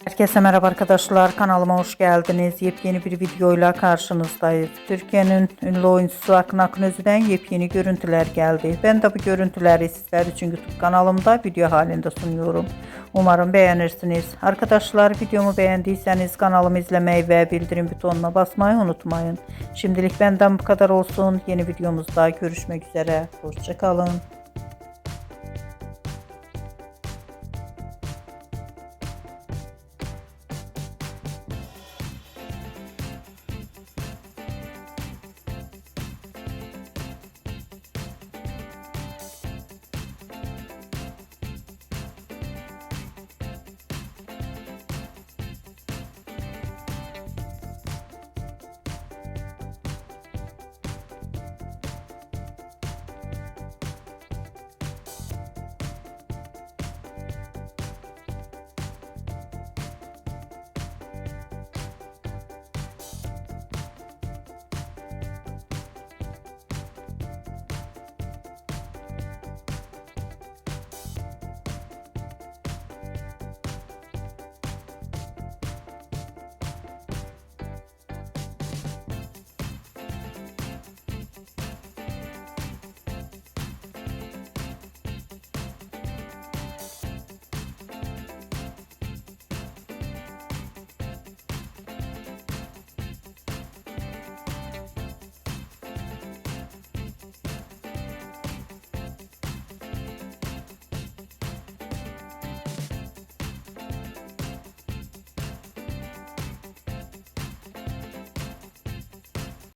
Herkese merhaba arkadaşlar, kanalıma hoş geldiniz. Yepyeni bir videoyla karşınızdayız. Türkiye'nin ünlü oyuncusu Akın Akınözü'den yepyeni görüntüler geldi. Ben de bu görüntüleri sizler için YouTube kanalımda video halinde sunuyorum. Umarım beğenirsiniz. Arkadaşlar, videomu beğendiyseniz kanalımı izlemeyi ve bildirim butonuna basmayı unutmayın. Şimdilik benden bu kadar olsun. Yeni videomuzda görüşmek üzere. Hoşça kalın.